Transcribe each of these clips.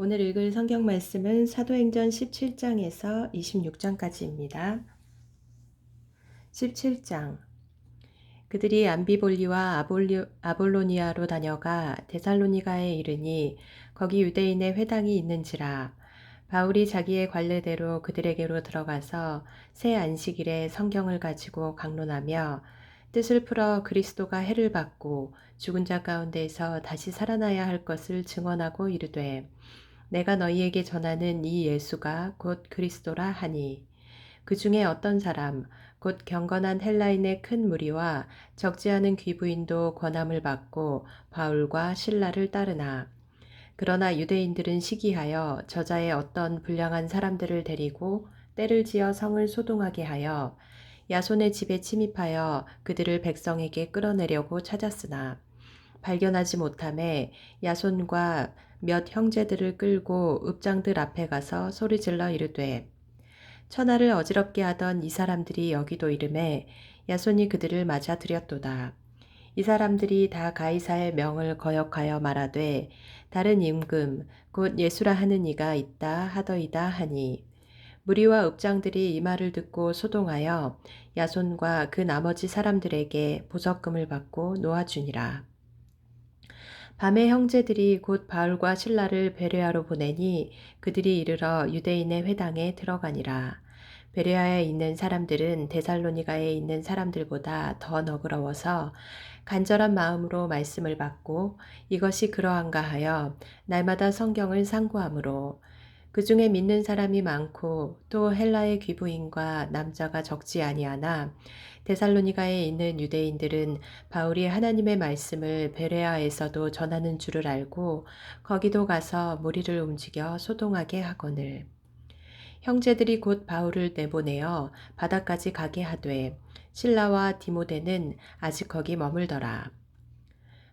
오늘 읽을 성경 말씀은 사도행전 17장에서 26장까지입니다. 17장. 그들이 암비볼리와 아볼로니아로 다녀가 데살로니가에 이르니 거기 유대인의 회당이 있는지라. 바울이 자기의 관례대로 그들에게로 들어가서 새 안식일에 성경을 가지고 강론하며 뜻을 풀어 그리스도가 해를 받고 죽은 자 가운데에서 다시 살아나야 할 것을 증언하고 이르되 내가 너희에게 전하는 이 예수가 곧 그리스도라 하니 그 중에 어떤 사람 곧 경건한 헬라인의 큰 무리와 적지 않은 귀부인도 권함을 받고 바울과 실라를 따르나 그러나 유대인들은 시기하여 저자의 어떤 불량한 사람들을 데리고 때를 지어 성을 소동하게 하여 야손의 집에 침입하여 그들을 백성에게 끌어내려고 찾았으나 발견하지 못함에 야손과 몇 형제들을 끌고 읍장들 앞에 가서 소리질러 이르되 천하를 어지럽게 하던 이 사람들이 여기도 이름에 야손이 그들을 맞아들였도다. 이 사람들이 다 가이사의 명을 거역하여 말하되 다른 임금 곧 예수라 하는 이가 있다 하더이다 하니 무리와 읍장들이 이 말을 듣고 소동하여 야손과 그 나머지 사람들에게 보석금을 받고 놓아주니라. 밤에 형제들이 곧 바울과 실라를 베레아로 보내니 그들이 이르러 유대인의 회당에 들어가니라. 베레아에 있는 사람들은 데살로니가에 있는 사람들보다 더 너그러워서 간절한 마음으로 말씀을 받고 이것이 그러한가 하여 날마다 성경을 상고하므로 그 중에 믿는 사람이 많고 또 헬라의 귀부인과 남자가 적지 아니하나 데살로니가에 있는 유대인들은 바울이 하나님의 말씀을 베레아에서도 전하는 줄을 알고 거기도 가서 무리를 움직여 소동하게 하거늘 형제들이 곧 바울을 내보내어 바다까지 가게 하되 실라와 디모데는 아직 거기 머물더라.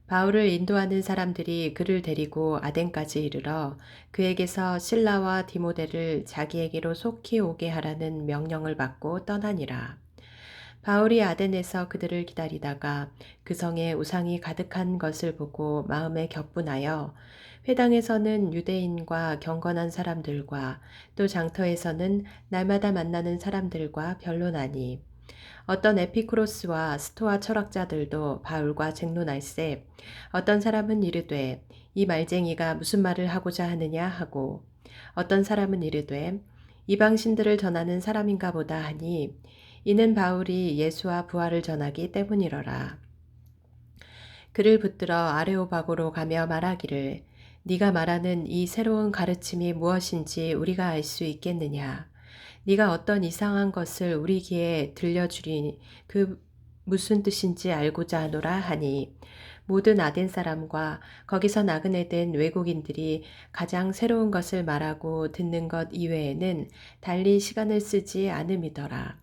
바울을 인도하는 사람들이 그를 데리고 아덴까지 이르러 그에게서 실라와 디모데를 자기에게로 속히 오게 하라는 명령을 받고 떠나니라. 바울이 아덴에서 그들을 기다리다가 그 성에 우상이 가득한 것을 보고 마음에 격분하여 회당에서는 유대인과 경건한 사람들과 또 장터에서는 날마다 만나는 사람들과 변론하니 어떤 에피쿠로스와 스토아 철학자들도 바울과 쟁론할세 어떤 사람은 이르되 이 말쟁이가 무슨 말을 하고자 하느냐 하고 어떤 사람은 이르되 이방신들을 전하는 사람인가 보다 하니 이는 바울이 예수와 부활을 전하기 때문이러라. 그를 붙들어 아레오바고로 가며 말하기를 네가 말하는 이 새로운 가르침이 무엇인지 우리가 알 수 있겠느냐. 네가 어떤 이상한 것을 우리 귀에 들려주리 그 무슨 뜻인지 알고자 하노라 하니 모든 아덴 사람과 거기서 나그네 된 외국인들이 가장 새로운 것을 말하고 듣는 것 이외에는 달리 시간을 쓰지 않음이더라.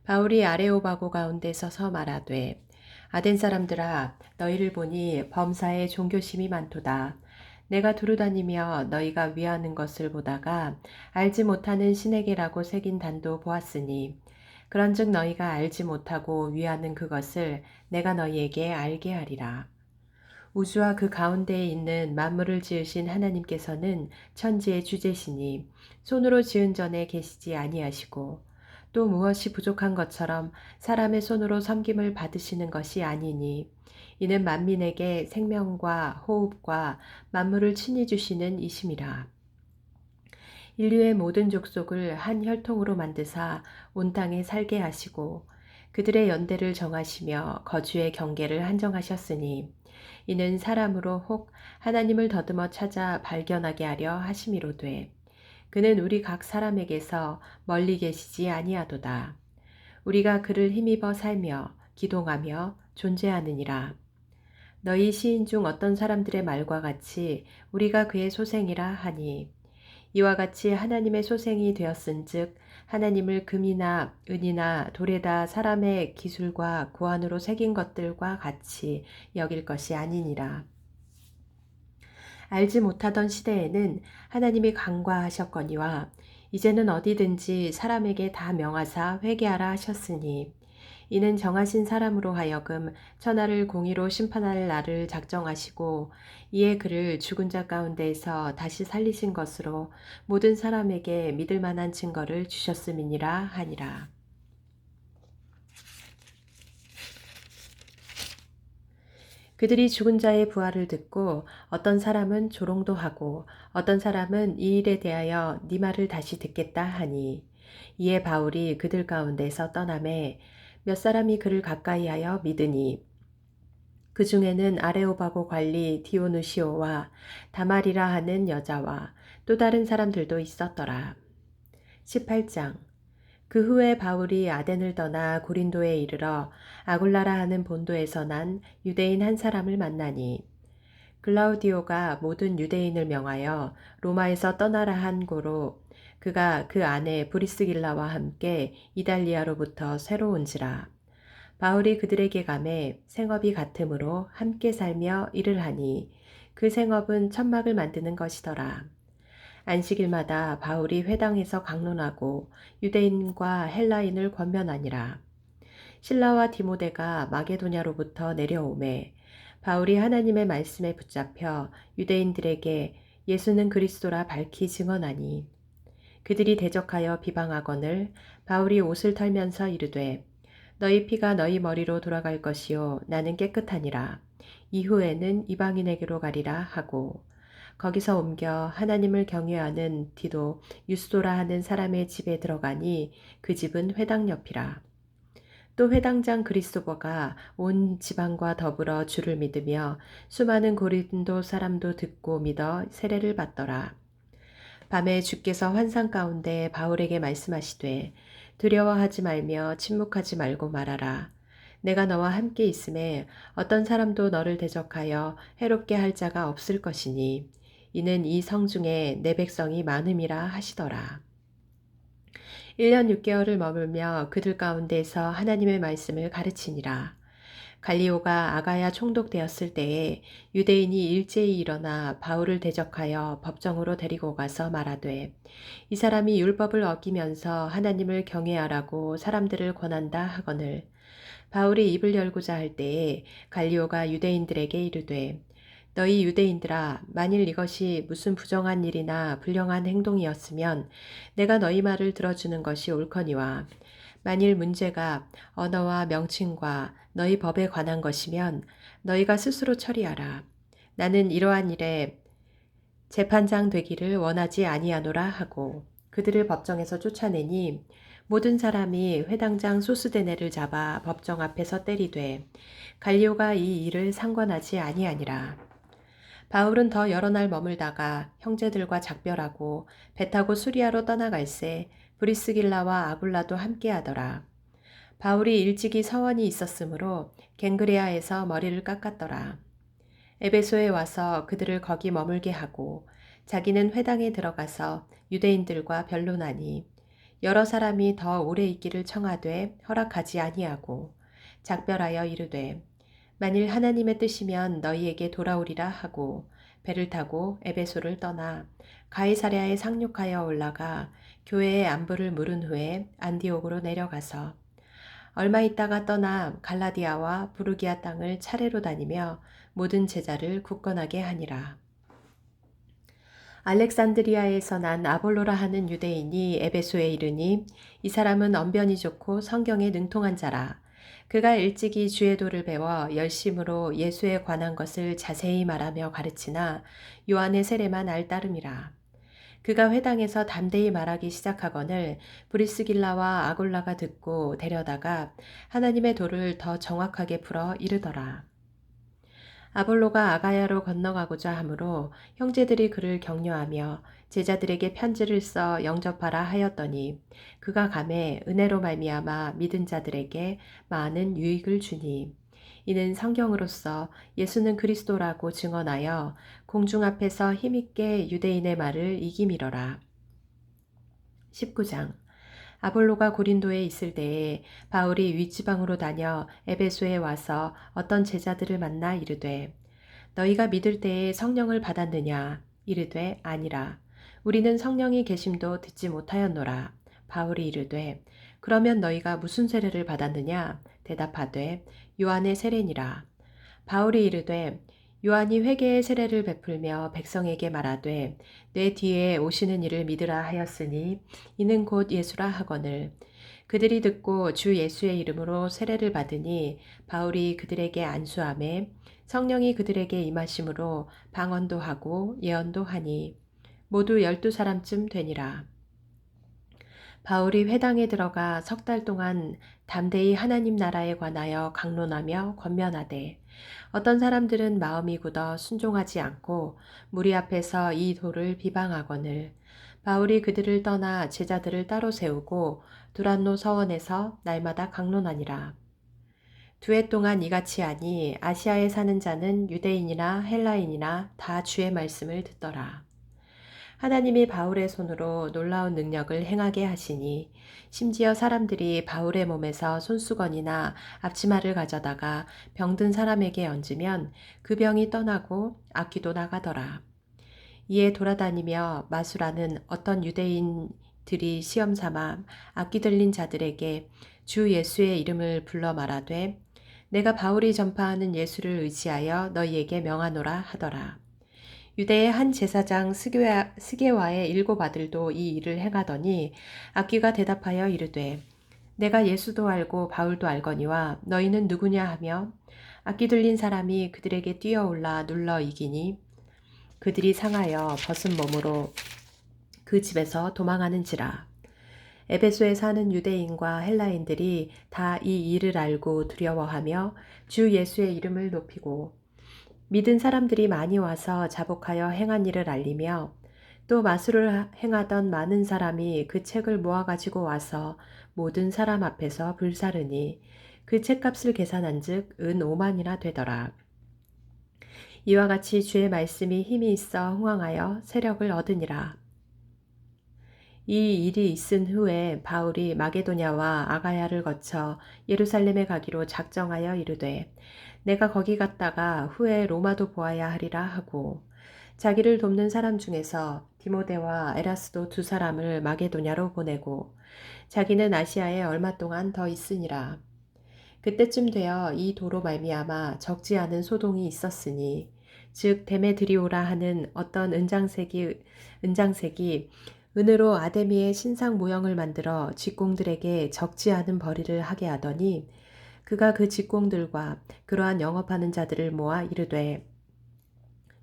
바울이 아레오바고 가운데 서서 말하되 아덴 사람들아 너희를 보니 범사에 종교심이 많도다. 내가 두루다니며 너희가 위하는 것을 보다가 알지 못하는 신에게라고 새긴 단도 보았으니 그런즉 너희가 알지 못하고 위하는 그것을 내가 너희에게 알게 하리라. 우주와 그 가운데에 있는 만물을 지으신 하나님께서는 천지의 주제시니 손으로 지은 전에 계시지 아니하시고 또 무엇이 부족한 것처럼 사람의 손으로 섬김을 받으시는 것이 아니니 이는 만민에게 생명과 호흡과 만물을 친히 주시는 이심이라. 인류의 모든 족속을 한 혈통으로 만드사 온 땅에 살게 하시고 그들의 연대를 정하시며 거주의 경계를 한정하셨으니 이는 사람으로 혹 하나님을 더듬어 찾아 발견하게 하려 하심이로되 그는 우리 각 사람에게서 멀리 계시지 아니하도다. 우리가 그를 힘입어 살며 기동하며 존재하느니라. 너희 시인 중 어떤 사람들의 말과 같이 우리가 그의 소생이라 하니 이와 같이 하나님의 소생이 되었은즉 하나님을 금이나 은이나 돌에다 사람의 기술과 고안으로 새긴 것들과 같이 여길 것이 아니니라. 알지 못하던 시대에는 하나님이 간과하셨거니와 이제는 어디든지 사람에게 다 명하사 회개하라 하셨으니 이는 정하신 사람으로 하여금 천하를 공의로 심판할 날을 작정하시고 이에 그를 죽은 자 가운데에서 다시 살리신 것으로 모든 사람에게 믿을 만한 증거를 주셨음이니라 하니라. 그들이 죽은 자의 부활을 듣고 어떤 사람은 조롱도 하고 어떤 사람은 이 일에 대하여 네 말을 다시 듣겠다 하니 이에 바울이 그들 가운데서 떠나매 몇 사람이 그를 가까이하여 믿으니 그 중에는 아레오바고 관리 디오누시오와 다말이라 하는 여자와 또 다른 사람들도 있었더라. 18장 그 후에 바울이 아덴을 떠나 고린도에 이르러 아굴라라 하는 본도에서 난 유대인 한 사람을 만나니 글라우디오가 모든 유대인을 명하여 로마에서 떠나라 한 고로 그가 그 아내 브리스길라와 함께 이달리아로부터 새로 온지라. 바울이 그들에게 가매 생업이 같으므로 함께 살며 일을 하니 그 생업은 천막을 만드는 것이더라. 안식일마다 바울이 회당에서 강론하고 유대인과 헬라인을 권면하니라. 실라와 디모데가 마게도냐로부터 내려오매 바울이 하나님의 말씀에 붙잡혀 유대인들에게 예수는 그리스도라 밝히 증언하니 그들이 대적하여 비방하거늘 바울이 옷을 털면서 이르되 너희 피가 너희 머리로 돌아갈 것이요 나는 깨끗하니라. 이후에는 이방인에게로 가리라 하고 거기서 옮겨 하나님을 경외하는 디도 유스도라 하는 사람의 집에 들어가니 그 집은 회당 옆이라. 또 회당장 그리스도버가 온 지방과 더불어 주를 믿으며 수많은 고린도 사람도 듣고 믿어 세례를 받더라. 밤에 주께서 환상 가운데 바울에게 말씀하시되 두려워하지 말며 침묵하지 말고 말하라. 내가 너와 함께 있음에 어떤 사람도 너를 대적하여 해롭게 할 자가 없을 것이니 이는 이 성 중에 내 백성이 많음이라 하시더라. 1년 6개월을 머물며 그들 가운데서 하나님의 말씀을 가르치니라. 갈리오가 아가야 총독되었을 때에 유대인이 일제히 일어나 바울을 대적하여 법정으로 데리고 가서 말하되 이 사람이 율법을 어기면서 하나님을 경외하라고 사람들을 권한다 하거늘 바울이 입을 열고자 할 때에 갈리오가 유대인들에게 이르되 너희 유대인들아 만일 이것이 무슨 부정한 일이나 불령한 행동이었으면 내가 너희 말을 들어주는 것이 옳거니와 만일 문제가 언어와 명칭과 너희 법에 관한 것이면 너희가 스스로 처리하라. 나는 이러한 일에 재판장 되기를 원하지 아니하노라 하고 그들을 법정에서 쫓아내니 모든 사람이 회당장 소스데네를 잡아 법정 앞에서 때리되 갈리오가 이 일을 상관하지 아니하니라. 바울은 더 여러 날 머물다가 형제들과 작별하고 배 타고 수리아로 떠나갈새 브리스길라와 아굴라도 함께하더라. 바울이 일찍이 서원이 있었으므로 갱그레아에서 머리를 깎았더라. 에베소에 와서 그들을 거기 머물게 하고 자기는 회당에 들어가서 유대인들과 변론하니 여러 사람이 더 오래 있기를 청하되 허락하지 아니하고 작별하여 이르되 만일 하나님의 뜻이면 너희에게 돌아오리라 하고 배를 타고 에베소를 떠나 가이사랴에 상륙하여 올라가 교회의 안부를 물은 후에 안디옥으로 내려가서 얼마 있다가 떠나 갈라디아와 부르기아 땅을 차례로 다니며 모든 제자를 굳건하게 하니라. 알렉산드리아에서 난 아볼로라 하는 유대인이 에베소에 이르니 이 사람은 언변이 좋고 성경에 능통한 자라. 그가 일찍이 주의 도를 배워 열심으로 예수에 관한 것을 자세히 말하며 가르치나 요한의 세례만 알 따름이라. 그가 회당에서 담대히 말하기 시작하거늘 브리스길라와 아골라가 듣고 데려다가 하나님의 도를 더 정확하게 풀어 이르더라. 아볼로가 아가야로 건너가고자 하므로 형제들이 그를 격려하며 제자들에게 편지를 써 영접하라 하였더니 그가 감에 은혜로 말미암아 믿은 자들에게 많은 유익을 주니 이는 성경으로서 예수는 그리스도라고 증언하여 공중 앞에서 힘있게 유대인의 말을 이기미러라. 19장 아볼로가 고린도에 있을 때에 바울이 윗지방으로 다녀 에베소에 와서 어떤 제자들을 만나 이르되 너희가 믿을 때에 성령을 받았느냐 이르되 아니라 우리는 성령이 계심도 듣지 못하였노라. 바울이 이르되 그러면 너희가 무슨 세례를 받았느냐? 대답하되 요한의 세례니라. 바울이 이르되 요한이 회개의 세례를 베풀며 백성에게 말하되 내 뒤에 오시는 이를 믿으라 하였으니 이는 곧 예수라 하거늘. 그들이 듣고 주 예수의 이름으로 세례를 받으니 바울이 그들에게 안수하매 성령이 그들에게 임하심으로 방언도 하고 예언도 하니 모두 12사람쯤 되니라. 바울이 회당에 들어가 석 달 동안 담대히 하나님 나라에 관하여 강론하며 권면하되 어떤 사람들은 마음이 굳어 순종하지 않고 무리 앞에서 이 도를 비방하거늘. 바울이 그들을 떠나 제자들을 따로 세우고 두란노 서원에서 날마다 강론하니라. 2해 동안 이같이 하니 아시아에 사는 자는 유대인이나 헬라인이나 다 주의 말씀을 듣더라. 하나님이 바울의 손으로 놀라운 능력을 행하게 하시니 심지어 사람들이 바울의 몸에서 손수건이나 앞치마를 가져다가 병든 사람에게 얹으면 그 병이 떠나고 악귀도 나가더라. 이에 돌아다니며 마수라는 어떤 유대인들이 시험 삼아 악귀 들린 자들에게 주 예수의 이름을 불러 말하되 내가 바울이 전파하는 예수를 의지하여 너희에게 명하노라 하더라. 유대의 한 제사장 스게와의 7 아들도 이 일을 행하더니 악귀가 대답하여 이르되 내가 예수도 알고 바울도 알거니와 너희는 누구냐 하며 악귀 들린 사람이 그들에게 뛰어올라 눌러 이기니 그들이 상하여 벗은 몸으로 그 집에서 도망하는지라. 에베소에 사는 유대인과 헬라인들이 다 이 일을 알고 두려워하며 주 예수의 이름을 높이고 믿은 사람들이 많이 와서 자복하여 행한 일을 알리며 또 마술을 행하던 많은 사람이 그 책을 모아가지고 와서 모든 사람 앞에서 불사르니 그 책값을 계산한 즉 은 5만이나 되더라. 이와 같이 주의 말씀이 힘이 있어 흥왕하여 세력을 얻으니라. 이 일이 있은 후에 바울이 마게도냐와 아가야를 거쳐 예루살렘에 가기로 작정하여 이르되 내가 거기 갔다가 후에 로마도 보아야 하리라 하고 자기를 돕는 사람 중에서 디모데와 에라스도 2사람을 마게도냐로 보내고 자기는 아시아에 얼마 동안 더 있으니라. 그때쯤 되어 이 도로 말미암아 적지 않은 소동이 있었으니 즉 데메드리오라 하는 어떤 은장색이 은으로 아데미의 신상 모형을 만들어 직공들에게 적지 않은 벌이를 하게 하더니 그가 그 직공들과 그러한 영업하는 자들을 모아 이르되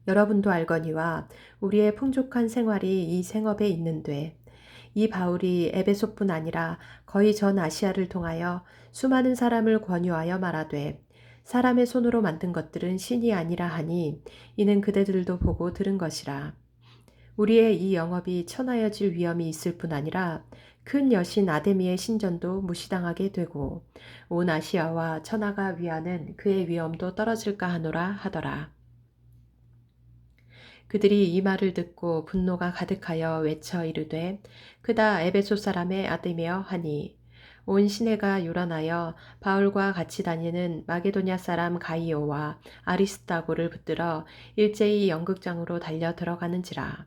여러분도 알거니와 우리의 풍족한 생활이 이 생업에 있는데 이 바울이 에베소뿐 아니라 거의 전 아시아를 통하여 수많은 사람을 권유하여 말하되 사람의 손으로 만든 것들은 신이 아니라 하니 이는 그대들도 보고 들은 것이라. 우리의 이 영업이 천하여질 위험이 있을 뿐 아니라 큰 여신 아데미의 신전도 무시당하게 되고 온 아시아와 천하가 위하는 그의 위엄도 떨어질까 하노라 하더라. 그들이 이 말을 듣고 분노가 가득하여 외쳐 이르되 그다 에베소 사람의 아데미여 하니 온 시내가 요란하여 바울과 같이 다니는 마게도냐 사람 가이오와 아리스타고를 붙들어 일제히 연극장으로 달려 들어가는지라.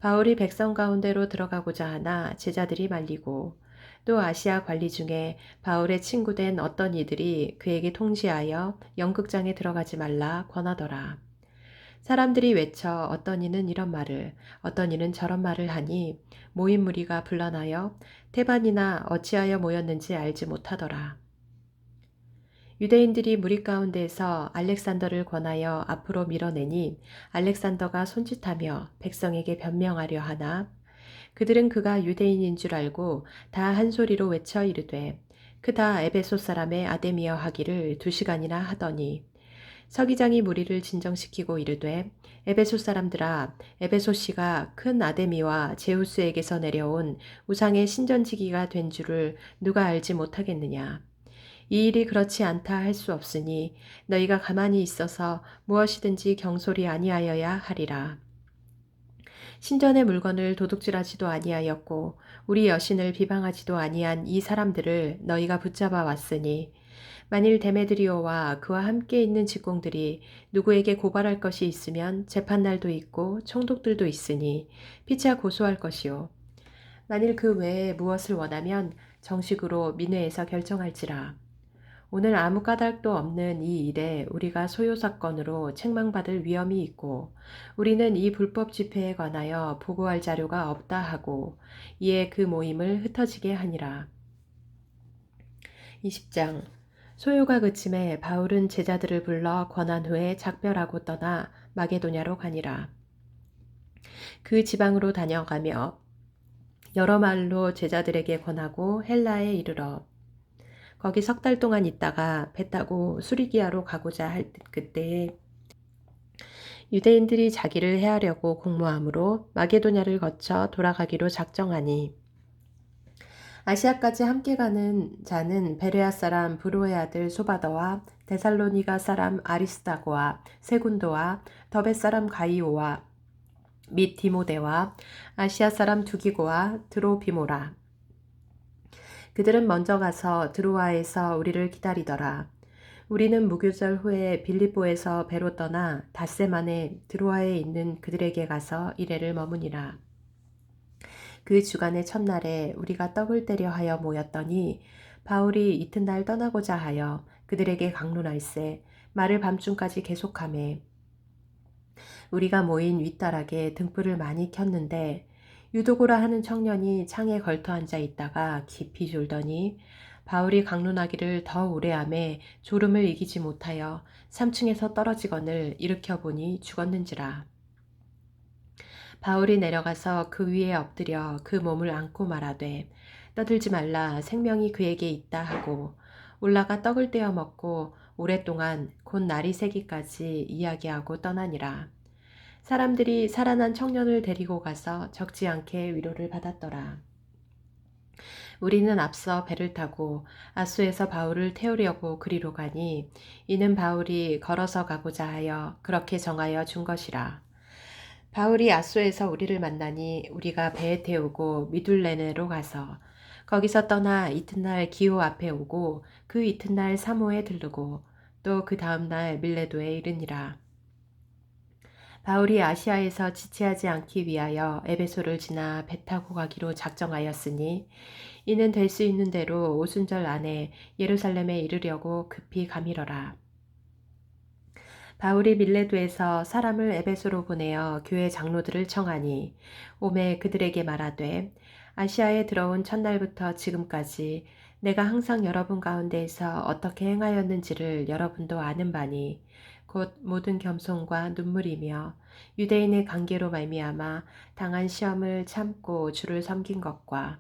바울이 백성 가운데로 들어가고자 하나 제자들이 말리고 또 아시아 관리 중에 바울의 친구된 어떤 이들이 그에게 통지하여 연극장에 들어가지 말라 권하더라. 사람들이 외쳐 어떤 이는 이런 말을 어떤 이는 저런 말을 하니 모인 무리가 분란하여 태반이나 어찌하여 모였는지 알지 못하더라. 유대인들이 무리 가운데에서 알렉산더를 권하여 앞으로 밀어내니 알렉산더가 손짓하며 백성에게 변명하려 하나 그들은 그가 유대인인 줄 알고 다 한 소리로 외쳐 이르되 그다 에베소 사람의 아데미어 하기를 2시간이나 하더니 서기장이 무리를 진정시키고 이르되 에베소 사람들아 에베소시가 큰 아데미와 제우스에게서 내려온 우상의 신전지기가 된 줄을 누가 알지 못하겠느냐. 이 일이 그렇지 않다 할 수 없으니 너희가 가만히 있어서 무엇이든지 경솔이 아니하여야 하리라. 신전의 물건을 도둑질하지도 아니하였고 우리 여신을 비방하지도 아니한 이 사람들을 너희가 붙잡아 왔으니 만일 데메드리오와 그와 함께 있는 직공들이 누구에게 고발할 것이 있으면 재판날도 있고 총독들도 있으니 피차 고소할 것이요. 만일 그 외에 무엇을 원하면 정식으로 민회에서 결정할지라. 오늘 아무 까닭도 없는 이 일에 우리가 소요사건으로 책망받을 위험이 있고 우리는 이 불법 집회에 관하여 보고할 자료가 없다 하고 이에 그 모임을 흩어지게 하니라. 20장. 소요가 그침에 바울은 제자들을 불러 권한 후에 작별하고 떠나 마게도냐로 가니라. 그 지방으로 다녀가며 여러 말로 제자들에게 권하고 헬라에 이르러 거기 석 달 동안 있다가 배 타고 수리기아로 가고자 할 그때에 유대인들이 자기를 해하려고 공모함으로 마게도냐를 거쳐 돌아가기로 작정하니 아시아까지 함께 가는 자는 베레아 사람 브로의 아들 소바더와 데살로니가 사람 아리스다고와 세군도와 더베 사람 가이오와 및 디모데와 아시아 사람 두기고와 드로비모라. 그들은 먼저 가서 드로아에서 우리를 기다리더라. 우리는 무교절 후에 빌립보에서 배로 떠나 닷새 만에 드로아에 있는 그들에게 가서 이레를 머무니라. 그 주간의 첫날에 우리가 떡을 떼려 하여 모였더니 바울이 이튿날 떠나고자 하여 그들에게 강론할세 말을 밤중까지 계속하매 우리가 모인 윗다락에 등불을 많이 켰는데 유도고라 하는 청년이 창에 걸터 앉아 있다가 깊이 졸더니 바울이 강론하기를 더 오래 하매 졸음을 이기지 못하여 3층에서 떨어지거늘 일으켜 보니 죽었는지라. 바울이 내려가서 그 위에 엎드려 그 몸을 안고 말하되 떠들지 말라 생명이 그에게 있다 하고 올라가 떡을 떼어 먹고 오랫동안 곧 날이 새기까지 이야기하고 떠나니라. 사람들이 살아난 청년을 데리고 가서 적지 않게 위로를 받았더라. 우리는 앞서 배를 타고 아수에서 바울을 태우려고 그리로 가니 이는 바울이 걸어서 가고자 하여 그렇게 정하여 준 것이라. 바울이 아수에서 우리를 만나니 우리가 배에 태우고 미둘레네로 가서 거기서 떠나 이튿날 기호 앞에 오고 그 이튿날 사모에 들르고 또 그 다음날 밀레도에 이르니라. 바울이 아시아에서 지체하지 않기 위하여 에베소를 지나 배 타고 가기로 작정하였으니 이는 될 수 있는 대로 오순절 안에 예루살렘에 이르려고 급히 가미러라. 바울이 밀레도에서 사람을 에베소로 보내어 교회 장로들을 청하니 오매 그들에게 말하되 아시아에 들어온 첫날부터 지금까지 내가 항상 여러분 가운데에서 어떻게 행하였는지를 여러분도 아는 바니 곧 모든 겸손과 눈물이며 유대인의 관계로 말미암아 당한 시험을 참고 주를 섬긴 것과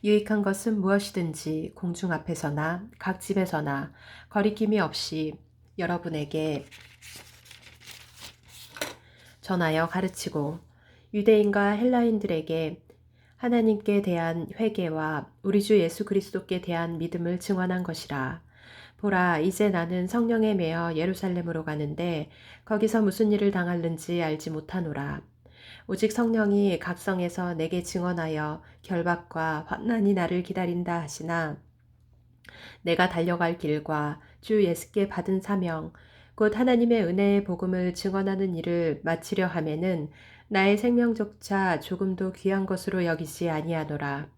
유익한 것은 무엇이든지 공중 앞에서나 각 집에서나 거리낌이 없이 여러분에게 전하여 가르치고 유대인과 헬라인들에게 하나님께 대한 회개와 우리 주 예수 그리스도께 대한 믿음을 증언한 것이라. 보라, 이제 나는 성령에 매여 예루살렘으로 가는데 거기서 무슨 일을 당할는지 알지 못하노라. 오직 성령이 각성에서 내게 증언하여 결박과 환난이 나를 기다린다 하시나 내가 달려갈 길과 주 예수께 받은 사명 곧 하나님의 은혜의 복음을 증언하는 일을 마치려 하면은 나의 생명조차 조금도 귀한 것으로 여기지 아니하노라.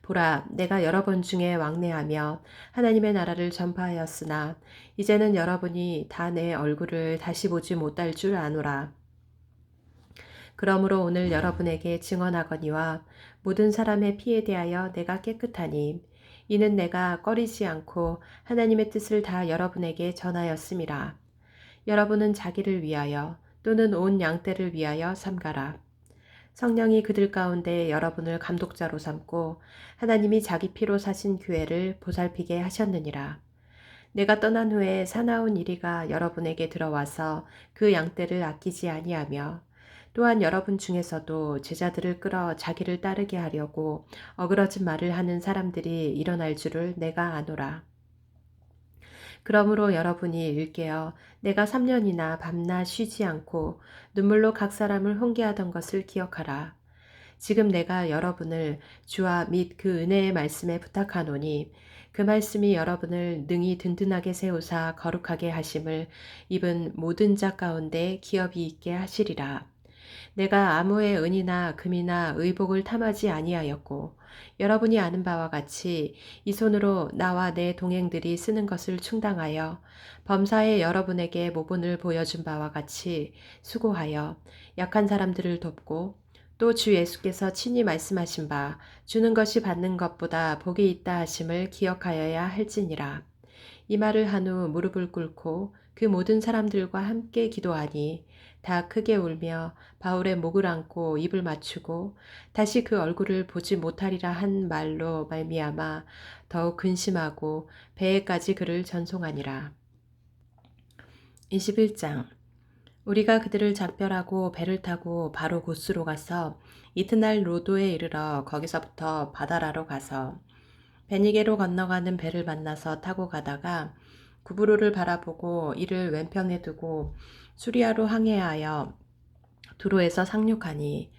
보라, 내가 여러 번 중에 왕래하며 하나님의 나라를 전파하였으나 이제는 여러분이 다 내 얼굴을 다시 보지 못할 줄 아노라. 그러므로 오늘 여러분에게 증언하거니와 모든 사람의 피에 대하여 내가 깨끗하니 이는 내가 꺼리지 않고 하나님의 뜻을 다 여러분에게 전하였음이라. 여러분은 자기를 위하여 또는 온 양떼를 위하여 삼가라. 성령이 그들 가운데 여러분을 감독자로 삼고 하나님이 자기 피로 사신 교회를 보살피게 하셨느니라. 내가 떠난 후에 사나운 이리가 여러분에게 들어와서 그 양떼를 아끼지 아니하며 또한 여러분 중에서도 제자들을 끌어 자기를 따르게 하려고 어그러진 말을 하는 사람들이 일어날 줄을 내가 아노라. 그러므로 여러분이 일깨어 내가 3년이나 밤낮 쉬지 않고 눈물로 각 사람을 훈계하던 것을 기억하라. 지금 내가 여러분을 주와 및 그 은혜의 말씀에 부탁하노니 그 말씀이 여러분을 능히 든든하게 세우사 거룩하게 하심을 입은 모든 자 가운데 기업이 있게 하시리라. 내가 아무의 은이나 금이나 의복을 탐하지 아니하였고 여러분이 아는 바와 같이 이 손으로 나와 내 동행들이 쓰는 것을 충당하여 범사에 여러분에게 모본을 보여준 바와 같이 수고하여 약한 사람들을 돕고 또 주 예수께서 친히 말씀하신 바 주는 것이 받는 것보다 복이 있다 하심을 기억하여야 할지니라. 이 말을 한 후 무릎을 꿇고 그 모든 사람들과 함께 기도하니 다 크게 울며 바울의 목을 안고 입을 맞추고 다시 그 얼굴을 보지 못하리라 한 말로 말미암아 더욱 근심하고 배에까지 그를 전송하니라. 21장 우리가 그들을 작별하고 배를 타고 바로 고스로 가서 이튿날 로도에 이르러 거기서부터 바다라로 가서 베니게로 건너가는 배를 만나서 타고 가다가 구브로를 바라보고 이를 왼편에 두고 수리아로 항해하여 두로에서 상륙하니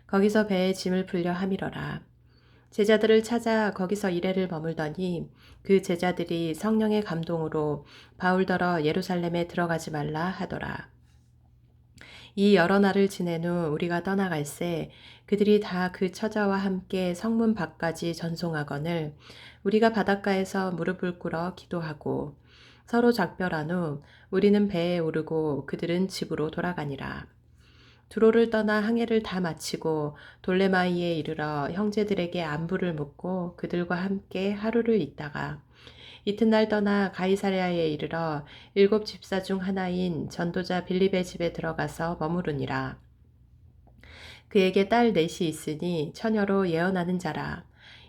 거기서 배에 짐을 풀려 함이러라. 제자들을 찾아 거기서 이레를 머물더니 그 제자들이 성령의 감동으로 바울더러 예루살렘에 들어가지 말라 하더라. 이 여러 날을 지낸 후 우리가 떠나갈새 그들이 다 그 처자와 함께 성문 밖까지 전송하거늘 우리가 바닷가에서 무릎을 꿇어 기도하고 서로 작별한 후 우리는 배에 오르고 그들은 집으로 돌아가니라. 두로를 떠나 항해를 다 마치고 돌레마이에 이르러 형제들에게 안부를 묻고 그들과 함께 하루를 있다가 이튿날 떠나 가이사랴에 이르러 7 집사 중 하나인 전도자 빌립의 집에 들어가서 머무르니라. 그에게 딸 넷이 있으니 처녀로 예언하는 자라.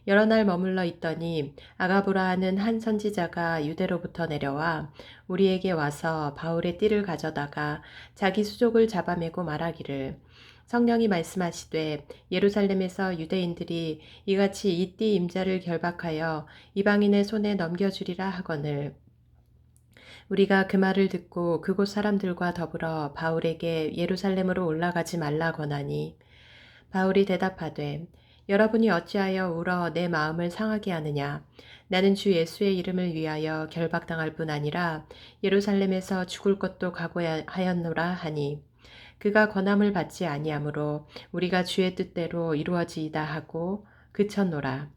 여러 날 머물러 있더니 아가보라 하는 한 선지자가 유대로부터 내려와 우리에게 와서 바울의 띠를 가져다가 자기 수족을 잡아매고 말하기를 성령이 말씀하시되 예루살렘에서 유대인들이 이같이 이 띠 임자를 결박하여 이방인의 손에 넘겨주리라 하거늘 우리가 그 말을 듣고 그곳 사람들과 더불어 바울에게 예루살렘으로 올라가지 말라 권하니 바울이 대답하되 여러분이 어찌하여 울어 내 마음을 상하게 하느냐 나는 주 예수의 이름을 위하여 결박당할 뿐 아니라 예루살렘에서 죽을 것도 각오하였노라 하니 그가 권함을 받지 아니하므로 우리가 주의 뜻대로 이루어지이다 하고 그쳤노라.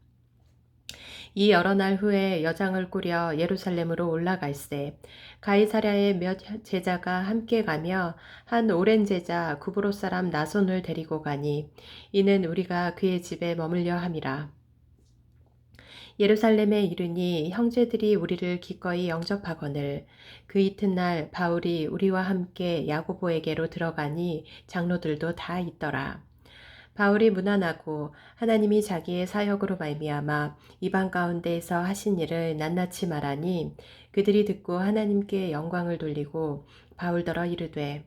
이 여러 날 후에 여장을 꾸려 예루살렘으로 올라갈새 가이사랴의 몇 제자가 함께 가며 한 오랜 제자 구브로 사람 나손을 데리고 가니 이는 우리가 그의 집에 머물려 함이라. 예루살렘에 이르니 형제들이 우리를 기꺼이 영접하거늘 그 이튿날 바울이 우리와 함께 야고보에게로 들어가니 장로들도 다 있더라. 바울이 무난하고 하나님이 자기의 사역으로 말미암아 이방 가운데에서 하신 일을 낱낱이 말하니 그들이 듣고 하나님께 영광을 돌리고 바울더러 이르되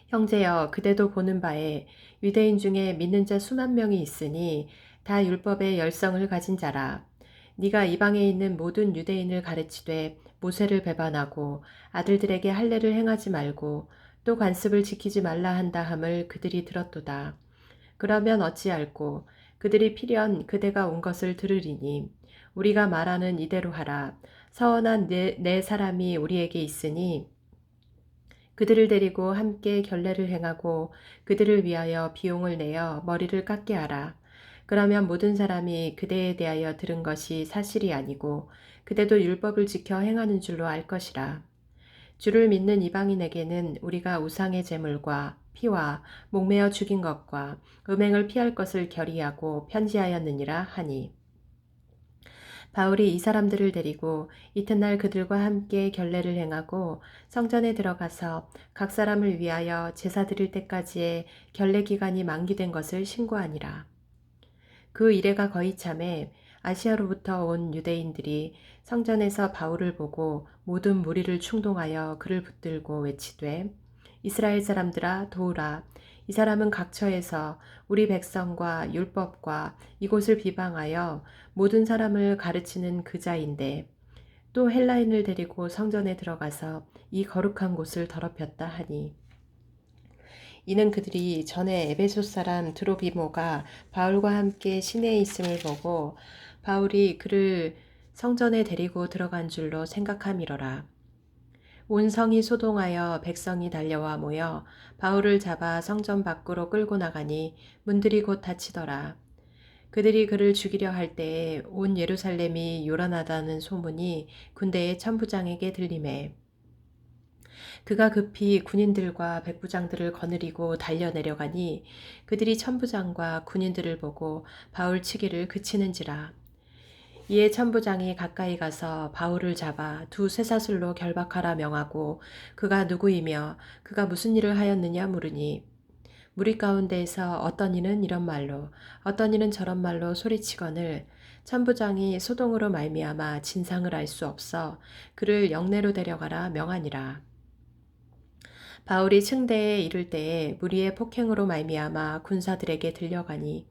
형제여 그대도 보는 바에 유대인 중에 믿는 자 수만 명이 있으니 다 율법의 열성을 가진 자라. 네가 이방에 있는 모든 유대인을 가르치되 모세를 배반하고 아들들에게 할례를 행하지 말고 또 관습을 지키지 말라 한다 함을 그들이 들었도다. 그러면 어찌할꼬 그들이 필연 그대가 온 것을 들으리니 우리가 말하는 이대로 하라. 서원한 네 사람이 우리에게 있으니 그들을 데리고 함께 결례를 행하고 그들을 위하여 비용을 내어 머리를 깎게 하라. 그러면 모든 사람이 그대에 대하여 들은 것이 사실이 아니고 그대도 율법을 지켜 행하는 줄로 알 것이라. 주를 믿는 이방인에게는 우리가 우상의 제물과 피와 목매어 죽인 것과 음행을 피할 것을 결의하고 편지하였느니라 하니 바울이 이 사람들을 데리고 이튿날 그들과 함께 결례를 행하고 성전에 들어가서 각 사람을 위하여 제사 드릴 때까지의 결례 기간이 만기된 것을 신고하니라. 그 이래가 거의 참에 아시아로부터 온 유대인들이 성전에서 바울을 보고 모든 무리를 충동하여 그를 붙들고 외치되 이스라엘 사람들아 도우라. 이 사람은 각처에서 우리 백성과 율법과 이곳을 비방하여 모든 사람을 가르치는 그자인데 또 헬라인을 데리고 성전에 들어가서 이 거룩한 곳을 더럽혔다 하니 이는 그들이 전에 에베소 사람 드로비모가 바울과 함께 시내에 있음을 보고 바울이 그를 성전에 데리고 들어간 줄로 생각함이러라. 온 성이 소동하여 백성이 달려와 모여 바울을 잡아 성전 밖으로 끌고 나가니 문들이 곧 닫히더라. 그들이 그를 죽이려 할 때에 온 예루살렘이 요란하다는 소문이 군대의 천부장에게 들리매 그가 급히 군인들과 백부장들을 거느리고 달려 내려가니 그들이 천부장과 군인들을 보고 바울 치기를 그치는지라. 이에 천부장이 가까이 가서 바울을 잡아 두 쇠사슬로 결박하라 명하고 그가 누구이며 그가 무슨 일을 하였느냐 물으니 무리 가운데에서 어떤 이는 이런 말로 어떤 이는 저런 말로 소리치거늘 천부장이 소동으로 말미암아 진상을 알 수 없어 그를 영내로 데려가라 명하니라. 바울이 층대에 이를 때에 무리의 폭행으로 말미암아 군사들에게 들려가니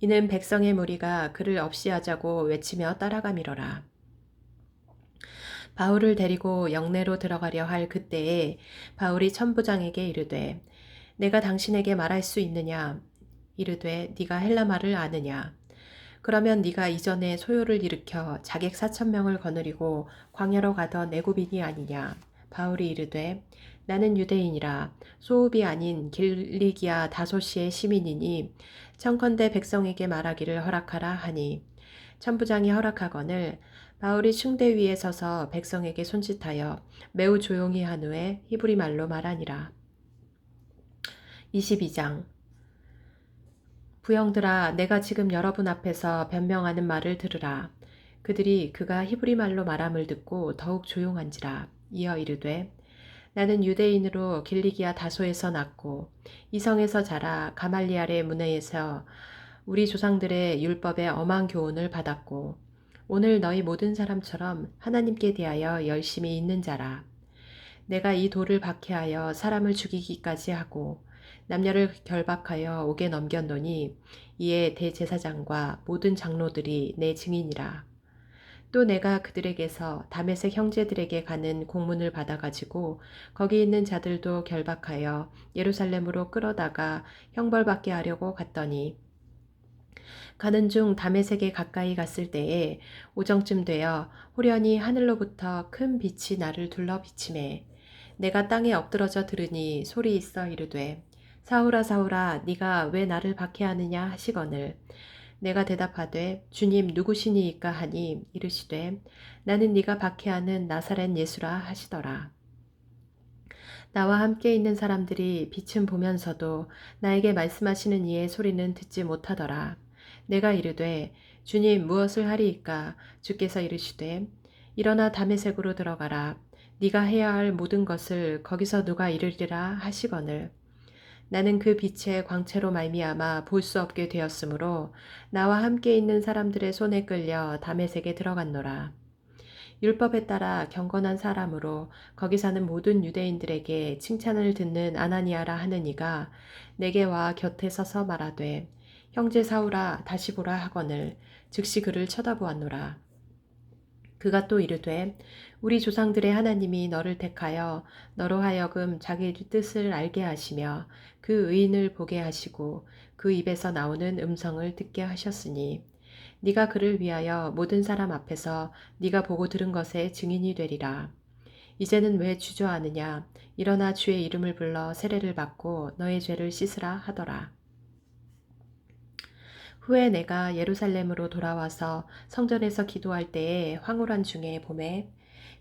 이는 백성의 무리가 그를 없이하자고 외치며 따라가미러라. 바울을 데리고 영내로 들어가려 할 그때에 바울이 천부장에게 이르되 내가 당신에게 말할 수 있느냐 이르되 네가 헬라말을 아느냐 그러면 네가 이전에 소요를 일으켜 자객 4,000명을 거느리고 광야로 가던 애굽인이 아니냐 바울이 이르되 나는 유대인이라 소읍이 아닌 길리기아 다소시의 시민이니 청컨대 백성에게 말하기를 허락하라 하니 천부장이 허락하거늘 바울이 층대 위에 서서 백성에게 손짓하여 매우 조용히 한 후에 히브리 말로 말하니라. 22장 부형들아 내가 지금 여러분 앞에서 변명하는 말을 들으라. 그들이 그가 히브리 말로 말함을 듣고 더욱 조용한지라. 이어 이르되 나는 유대인으로 길리기아 다소에서 났고 이성에서 자라 가말리알의 문화에서 우리 조상들의 율법의 엄한 교훈을 받았고 오늘 너희 모든 사람처럼 하나님께 대하여 열심히 있는 자라. 내가 이 돌을 박해하여 사람을 죽이기까지 하고 남녀를 결박하여 옥에 넘겼노니 이에 대제사장과 모든 장로들이 내 증인이라. 또 내가 그들에게서 다메섹 형제들에게 가는 공문을 받아가지고 거기 있는 자들도 결박하여 예루살렘으로 끌어다가 형벌받게 하려고 갔더니 가는 중 다메섹에 가까이 갔을 때에 오정쯤 되어 호련히 하늘로부터 큰 빛이 나를 둘러 비치매 내가 땅에 엎드러져 들으니 소리 있어 이르되 사울아 사울아 네가 왜 나를 박해하느냐 하시거늘 내가 대답하되 주님 누구시니이까 하니 이르시되 나는 네가 박해하는 나사렛 예수라 하시더라. 나와 함께 있는 사람들이 빛은 보면서도 나에게 말씀하시는 이의 소리는 듣지 못하더라. 내가 이르되 주님 무엇을 하리이까 주께서 이르시되 일어나 다메섹으로 들어가라. 네가 해야 할 모든 것을 거기서 누가 이르리라 하시거늘 나는 그 빛의 광채로 말미암아 볼 수 없게 되었으므로 나와 함께 있는 사람들의 손에 끌려 다메섹에 들어갔노라. 율법에 따라 경건한 사람으로 거기 사는 모든 유대인들에게 칭찬을 듣는 아나니아라 하는 이가 내게 와 곁에 서서 말하되 형제 사울아 다시 보라 하거늘 즉시 그를 쳐다보았노라. 그가 또 이르되 우리 조상들의 하나님이 너를 택하여 너로 하여금 자기 뜻을 알게 하시며 그 의인을 보게 하시고 그 입에서 나오는 음성을 듣게 하셨으니 네가 그를 위하여 모든 사람 앞에서 네가 보고 들은 것의 증인이 되리라. 이제는 왜 주저하느냐 일어나 주의 이름을 불러 세례를 받고 너의 죄를 씻으라 하더라. 후에 내가 예루살렘으로 돌아와서 성전에서 기도할 때에 황홀한 중에 봄에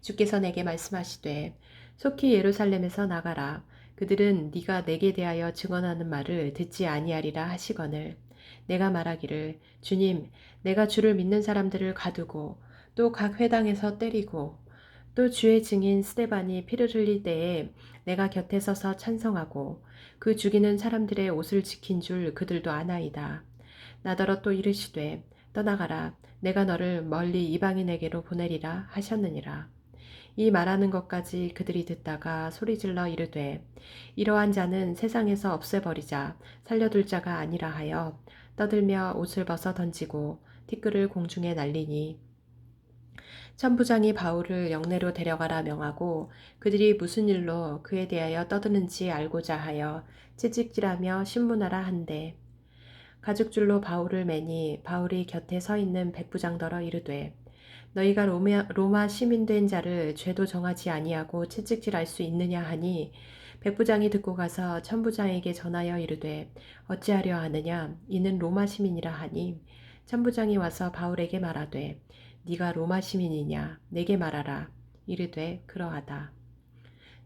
주께서 내게 말씀하시되 속히 예루살렘에서 나가라. 그들은 네가 내게 대하여 증언하는 말을 듣지 아니하리라 하시거늘 내가 말하기를 주님 내가 주를 믿는 사람들을 가두고 또 각 회당에서 때리고 또 주의 증인 스데반이 피를 흘릴 때에 내가 곁에 서서 찬성하고 그 죽이는 사람들의 옷을 지킨 줄 그들도 아나이다. 나더러 또 이르시되 떠나가라 내가 너를 멀리 이방인에게로 보내리라 하셨느니라. 이 말하는 것까지 그들이 듣다가 소리질러 이르되 이러한 자는 세상에서 없애버리자 살려둘 자가 아니라 하여 떠들며 옷을 벗어 던지고 티끌을 공중에 날리니 천부장이 바울을 영내로 데려가라 명하고 그들이 무슨 일로 그에 대하여 떠드는지 알고자 하여 채찍질하며 신문하라 한대 가죽줄로 바울을 매니 바울이 곁에 서 있는 백부장더러 이르되 너희가 로마 시민 된 자를 죄도 정하지 아니하고 채찍질할 수 있느냐 하니 백부장이 듣고 가서 천부장에게 전하여 이르되 어찌하려 하느냐 이는 로마 시민이라 하니 천부장이 와서 바울에게 말하되 네가 로마 시민이냐 내게 말하라 이르되 그러하다.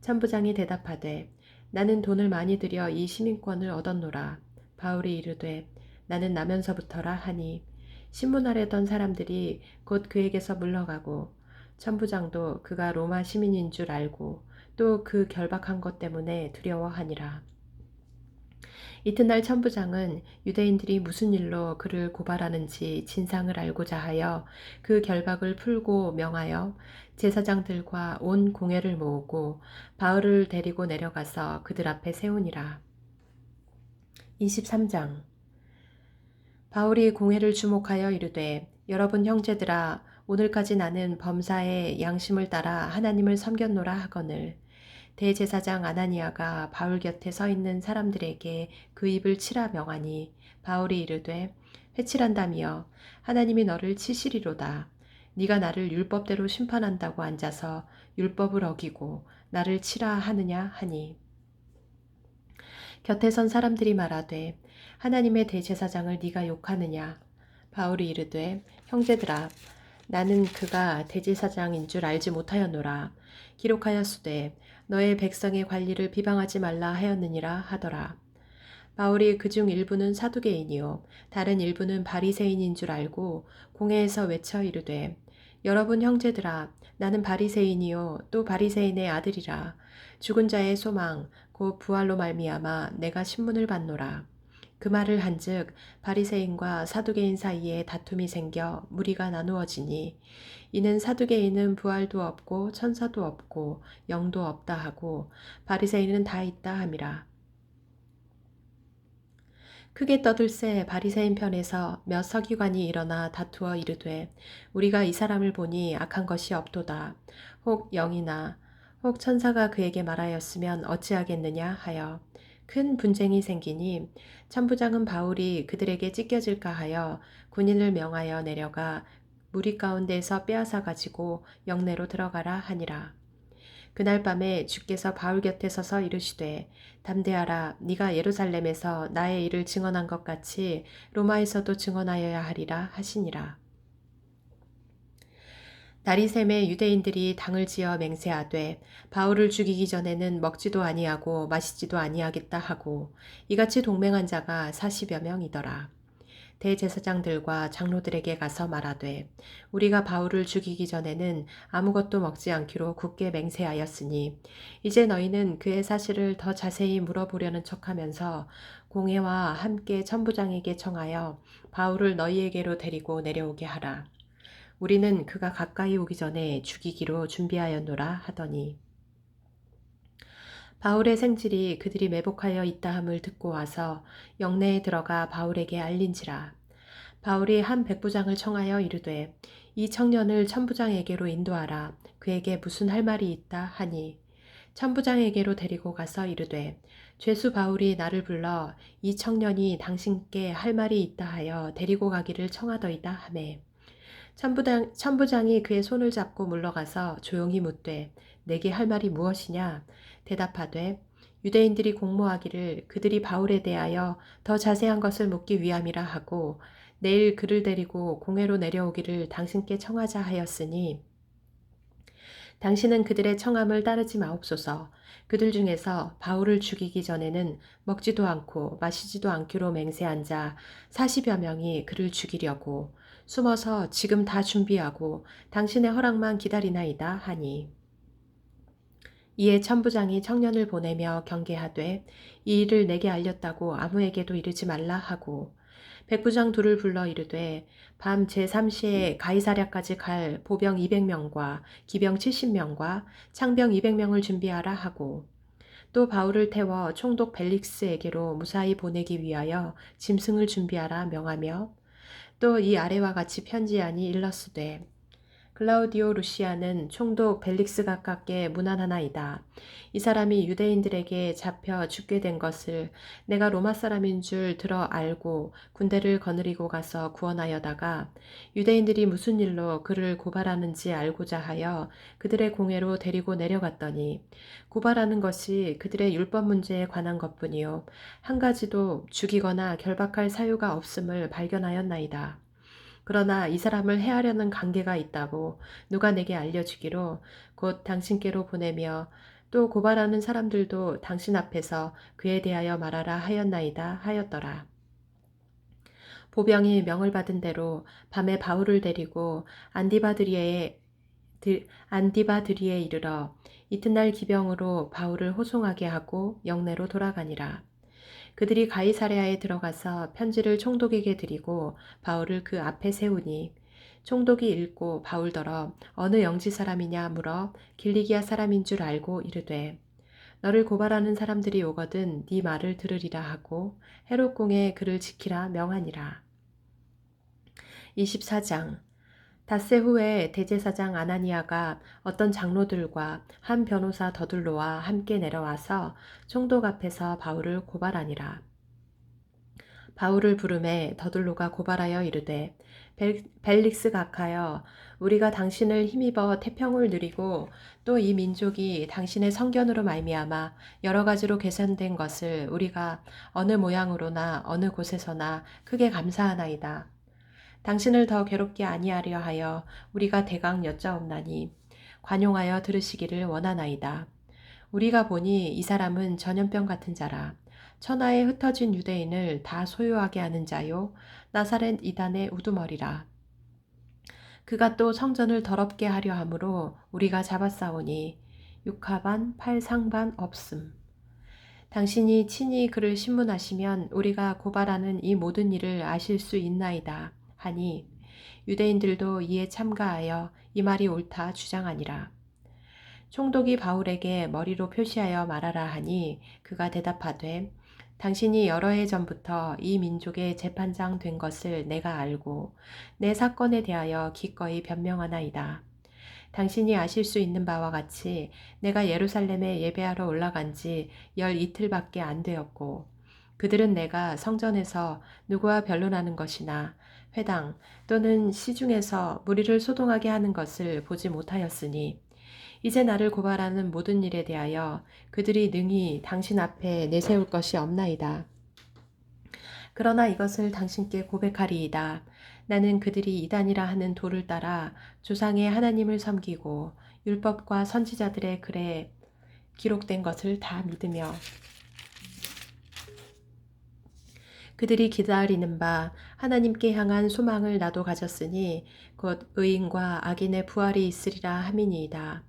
천부장이 대답하되 나는 돈을 많이 들여 이 시민권을 얻었노라. 바울이 이르되 나는 나면서부터라 하니 신문하려던 사람들이 곧 그에게서 물러가고 천부장도 그가 로마 시민인 줄 알고 또 그 결박한 것 때문에 두려워하니라. 이튿날 천부장은 유대인들이 무슨 일로 그를 고발하는지 진상을 알고자 하여 그 결박을 풀고 명하여 제사장들과 온 공회를 모으고 바울을 데리고 내려가서 그들 앞에 세우니라. 23장 바울이 공회를 주목하여 이르되 여러분 형제들아 오늘까지 나는 범사의 양심을 따라 하나님을 섬겼노라 하거늘 대제사장 아나니아가 바울 곁에 서 있는 사람들에게 그 입을 치라 명하니 바울이 이르되 회칠한다며 하나님이 너를 치시리로다. 네가 나를 율법대로 심판한다고 앉아서 율법을 어기고 나를 치라 하느냐 하니 곁에 선 사람들이 말하되 하나님의 대제사장을 네가 욕하느냐. 바울이 이르되 형제들아 나는 그가 대제사장인 줄 알지 못하였노라. 기록하였으되 너의 백성의 관리를 비방하지 말라 하였느니라 하더라. 바울이 그중 일부는 사두개인이요 다른 일부는 바리새인인 줄 알고 공회에서 외쳐 이르되 여러분 형제들아 나는 바리새인이요 또 바리새인의 아들이라 죽은 자의 소망 곧 부활로 말미암아 내가 신문을 받노라. 그 말을 한즉 바리새인과 사두개인 사이에 다툼이 생겨 무리가 나누어지니 이는 사두개인은 부활도 없고 천사도 없고 영도 없다 하고 바리새인은 다 있다 함이라. 크게 떠들새 바리새인 편에서 몇 서기관이 일어나 다투어 이르되 우리가 이 사람을 보니 악한 것이 없도다. 혹 영이나 혹 천사가 그에게 말하였으면 어찌하겠느냐 하여 큰 분쟁이 생기니 천부장은 바울이 그들에게 찢겨질까 하여 군인을 명하여 내려가 무리 가운데에서 빼앗아 가지고 영내로 들어가라 하니라. 그날 밤에 주께서 바울 곁에 서서 이르시되 담대하라 네가 예루살렘에서 나의 일을 증언한 것 같이 로마에서도 증언하여야 하리라 하시니라. 날이 샘에 유대인들이 당을 지어 맹세하되 바울을 죽이기 전에는 먹지도 아니하고 마시지도 아니하겠다 하고 이같이 동맹한 자가 40여 명이더라. 대제사장들과 장로들에게 가서 말하되 우리가 바울을 죽이기 전에는 아무것도 먹지 않기로 굳게 맹세하였으니 이제 너희는 그의 사실을 더 자세히 물어보려는 척하면서 공회와 함께 천부장에게 청하여 바울을 너희에게로 데리고 내려오게 하라. 우리는 그가 가까이 오기 전에 죽이기로 준비하였노라 하더니 바울의 생질이 그들이 매복하여 있다함을 듣고 와서 영내에 들어가 바울에게 알린지라. 바울이 한 백부장을 청하여 이르되 이 청년을 천부장에게로 인도하라. 그에게 무슨 할 말이 있다 하니 천부장에게로 데리고 가서 이르되 죄수 바울이 나를 불러 이 청년이 당신께 할 말이 있다 하여 데리고 가기를 청하더이다 하매 천부장이 그의 손을 잡고 물러가서 조용히 묻되 내게 할 말이 무엇이냐 대답하되 유대인들이 공모하기를 그들이 바울에 대하여 더 자세한 것을 묻기 위함이라 하고 내일 그를 데리고 공회로 내려오기를 당신께 청하자 하였으니 당신은 그들의 청함을 따르지 마옵소서. 그들 중에서 바울을 죽이기 전에는 먹지도 않고 마시지도 않기로 맹세한 자 40여 명이 그를 죽이려고 숨어서 지금 다 준비하고 당신의 허락만 기다리나이다 하니 이에 천부장이 청년을 보내며 경계하되 이 일을 내게 알렸다고 아무에게도 이르지 말라 하고 백부장 둘을 불러 이르되 밤 제3시에 가이사랴까지 갈 보병 200명과 기병 70명과 창병 200명을 준비하라 하고 또 바울을 태워 총독 벨릭스에게로 무사히 보내기 위하여 짐승을 준비하라 명하며 또 이 아래와 같이 편지하니 일렀으되 클라우디오 루시아는 총독 벨릭스 가깝게 문안하나이다. 이 사람이 유대인들에게 잡혀 죽게 된 것을 내가 로마 사람인 줄 들어 알고 군대를 거느리고 가서 구원하여다가 유대인들이 무슨 일로 그를 고발하는지 알고자 하여 그들의 공회로 데리고 내려갔더니 고발하는 것이 그들의 율법 문제에 관한 것뿐이요 한 가지도 죽이거나 결박할 사유가 없음을 발견하였나이다. 그러나 이 사람을 해하려는 관계가 있다고 누가 내게 알려주기로 곧 당신께로 보내며 또 고발하는 사람들도 당신 앞에서 그에 대하여 말하라 하였나이다 하였더라. 보병이 명을 받은 대로 밤에 바울을 데리고 안디바드리에 이르러 이튿날 기병으로 바울을 호송하게 하고 영내로 돌아가니라. 그들이 가이사랴에 들어가서 편지를 총독에게 드리고 바울을 그 앞에 세우니 총독이 읽고 바울더러 어느 영지 사람이냐 물어 길리기아 사람인 줄 알고 이르되 너를 고발하는 사람들이 오거든 네 말을 들으리라 하고 헤롯궁에 그를 지키라 명하니라. 24장 닷새 후에 대제사장 아나니아가 어떤 장로들과 한 변호사 더둘로와 함께 내려와서 총독 앞에서 바울을 고발하니라. 바울을 부르매 더둘로가 고발하여 이르되 벨릭스 각하여 우리가 당신을 힘입어 태평을 누리고 또 이 민족이 당신의 성견으로 말미암아 여러 가지로 개선된 것을 우리가 어느 모양으로나 어느 곳에서나 크게 감사하나이다. 당신을 더 괴롭게 아니하려 하여 우리가 대강 여짜옵나니 관용하여 들으시기를 원하나이다. 우리가 보니 이 사람은 전염병 같은 자라. 천하에 흩어진 유대인을 다 소유하게 하는 자요. 나사렛 이단의 우두머리라. 그가 또 성전을 더럽게 하려 함으로 우리가 잡았사오니 육하반 팔상반 없음. 당신이 친히 그를 신문하시면 우리가 고발하는 이 모든 일을 아실 수 있나이다 하니 유대인들도 이에 참가하여 이 말이 옳다 주장하니라. 총독이 바울에게 머리로 표시하여 말하라 하니 그가 대답하되 당신이 여러 해 전부터 이 민족의 재판장 된 것을 내가 알고 내 사건에 대하여 기꺼이 변명하나이다. 당신이 아실 수 있는 바와 같이 내가 예루살렘에 예배하러 올라간 지 12일밖에 안 되었고 그들은 내가 성전에서 누구와 변론하는 것이나 회당 또는 시중에서 무리를 소동하게 하는 것을 보지 못하였으니 이제 나를 고발하는 모든 일에 대하여 그들이 능히 당신 앞에 내세울 것이 없나이다. 그러나 이것을 당신께 고백하리이다. 나는 그들이 이단이라 하는 도를 따라 조상의 하나님을 섬기고 율법과 선지자들의 글에 기록된 것을 다 믿으며 그들이 기다리는 바 하나님께 향한 소망을 나도 가졌으니 곧 의인과 악인의 부활이 있으리라 함이니이다.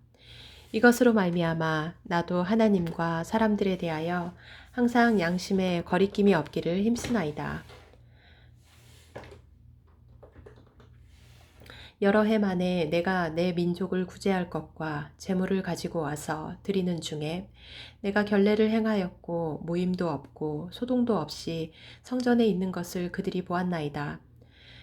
이것으로 말미암아 나도 하나님과 사람들에 대하여 항상 양심에 거리낌이 없기를 힘쓰나이다. 여러 해 만에 내가 내 민족을 구제할 것과 재물을 가지고 와서 드리는 중에 내가 결례를 행하였고 모임도 없고 소동도 없이 성전에 있는 것을 그들이 보았나이다.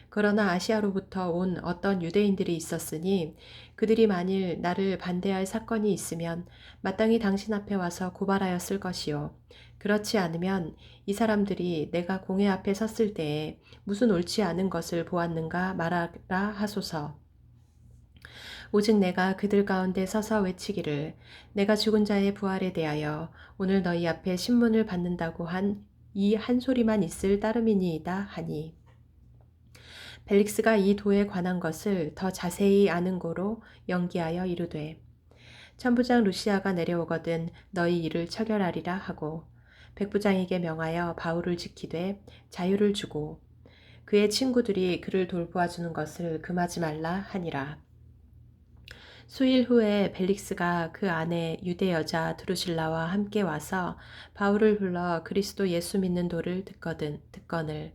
그러나 아시아로부터 온 어떤 유대인들이 있었으니 그들이 만일 나를 반대할 사건이 있으면 마땅히 당신 앞에 와서 고발하였을 것이요. 그렇지 않으면 이 사람들이 내가 공회 앞에 섰을 때에 무슨 옳지 않은 것을 보았는가 말하라 하소서. 오직 내가 그들 가운데 서서 외치기를 내가 죽은 자의 부활에 대하여 오늘 너희 앞에 신문을 받는다고 한 이 한 소리만 있을 따름이니이다 하니 벨릭스가 이 도에 관한 것을 더 자세히 아는 고로 연기하여 이르되 천부장 루시아가 내려오거든 너희 일을 처결하리라 하고 백부장에게 명하여 바울을 지키되 자유를 주고 그의 친구들이 그를 돌보아주는 것을 금하지 말라 하니라. 수일 후에 벨릭스가 그 아내 유대 여자 드루실라와 함께 와서 바울을 불러 그리스도 예수 믿는 도를 듣거늘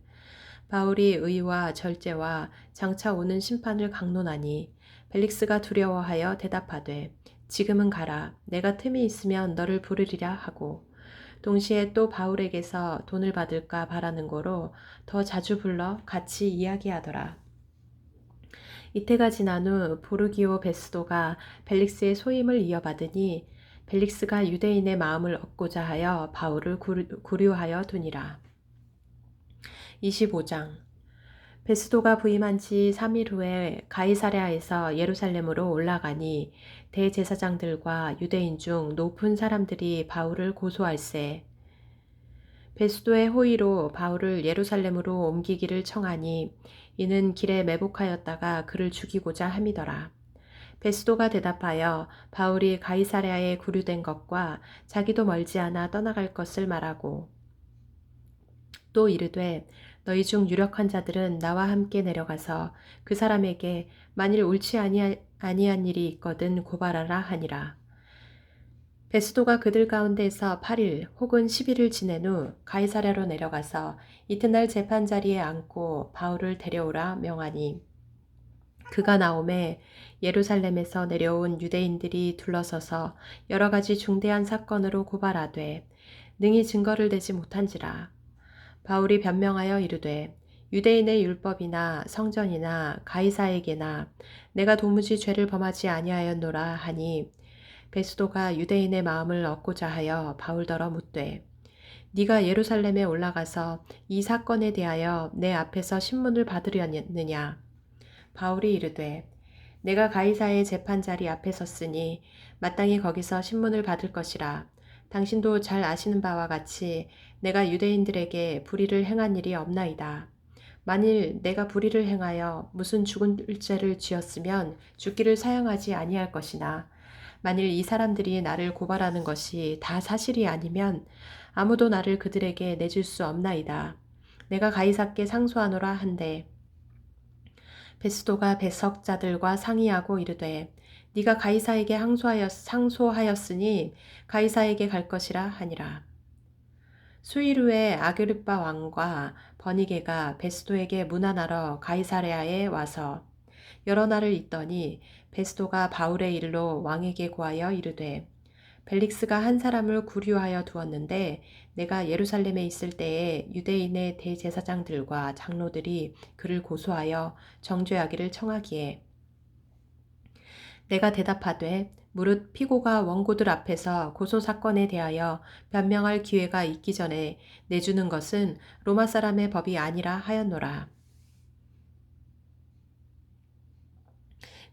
바울이 의와 절제와 장차 오는 심판을 강론하니 벨릭스가 두려워하여 대답하되 지금은 가라 내가 틈이 있으면 너를 부르리라 하고 동시에 또 바울에게서 돈을 받을까 바라는 거로 더 자주 불러 같이 이야기하더라. 이때가 지난 후 보르기오 베스도가 벨릭스의 소임을 이어받으니 벨릭스가 유대인의 마음을 얻고자 하여 바울을 구류하여 두니라. 25장. 베스도가 부임한 지 3일 후에 가이사랴에서 예루살렘으로 올라가니 대제사장들과 유대인 중 높은 사람들이 바울을 고소할세. 베스도의 호의로 바울을 예루살렘으로 옮기기를 청하니 이는 길에 매복하였다가 그를 죽이고자 함이더라. 베스도가 대답하여 바울이 가이사랴에 구류된 것과 자기도 멀지 않아 떠나갈 것을 말하고 또 이르되 너희 중 유력한 자들은 나와 함께 내려가서 그 사람에게 만일 옳지 아니한 일이 있거든 고발하라 하니라. 베스도가 그들 가운데에서 8일 혹은 10일을 지낸 후 가이사랴로 내려가서 이튿날 재판 자리에 앉고 바울을 데려오라 명하니 그가 나오매 예루살렘에서 내려온 유대인들이 둘러서서 여러 가지 중대한 사건으로 고발하되 능히 증거를 대지 못한지라. 바울이 변명하여 이르되 유대인의 율법이나 성전이나 가이사에게나 내가 도무지 죄를 범하지 아니하였노라 하니 베스도가 유대인의 마음을 얻고자 하여 바울더러 묻되 네가 예루살렘에 올라가서 이 사건에 대하여 내 앞에서 신문을 받으려느냐. 바울이 이르되 내가 가이사의 재판자리 앞에 섰으니 마땅히 거기서 신문을 받을 것이라. 당신도 잘 아시는 바와 같이 내가 유대인들에게 불의를 행한 일이 없나이다. 만일 내가 불의를 행하여 무슨 죽을 죄를 지었으면 죽기를 사양하지 아니할 것이나 만일 이 사람들이 나를 고발하는 것이 다 사실이 아니면 아무도 나를 그들에게 내줄 수 없나이다. 내가 가이사께 상소하노라 한데 베스도가 배석자들과 상의하고 이르되 네가 가이사에게 상소하였으니 가이사에게 갈 것이라 하니라. 수일 후에 아그리빠 왕과 버니게가 베스도에게 문안하러 가이사랴에 와서 여러 날을 있더니 베스도가 바울의 일로 왕에게 고하여 이르되 벨릭스가 한 사람을 구류하여 두었는데 내가 예루살렘에 있을 때에 유대인의 대제사장들과 장로들이 그를 고소하여 정죄하기를 청하기에 내가 대답하되 무릇 피고가 원고들 앞에서 고소 사건에 대하여 변명할 기회가 있기 전에 내주는 것은 로마 사람의 법이 아니라 하였노라.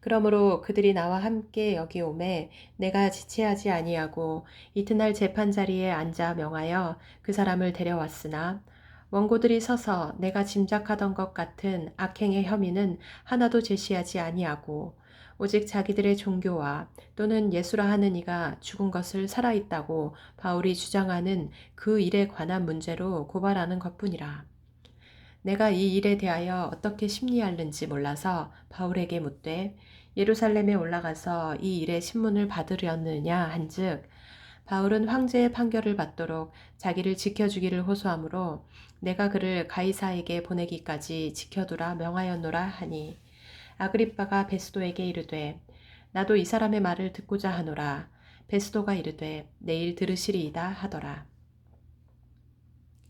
그러므로 그들이 나와 함께 여기 오매 내가 지체하지 아니하고 이튿날 재판 자리에 앉아 명하여 그 사람을 데려왔으나 원고들이 서서 내가 짐작하던 것 같은 악행의 혐의는 하나도 제시하지 아니하고 오직 자기들의 종교와 또는 예수라 하는 이가 죽은 것을 살아있다고 바울이 주장하는 그 일에 관한 문제로 고발하는 것뿐이라. 내가 이 일에 대하여 어떻게 심리하는지 몰라서 바울에게 묻되 예루살렘에 올라가서 이 일의 신문을 받으려느냐 한즉 바울은 황제의 판결을 받도록 자기를 지켜주기를 호소하므로 내가 그를 가이사에게 보내기까지 지켜두라 명하였노라 하니 아그리빠가 베스도에게 이르되 나도 이 사람의 말을 듣고자 하노라. 베스도가 이르되 내일 들으시리이다 하더라.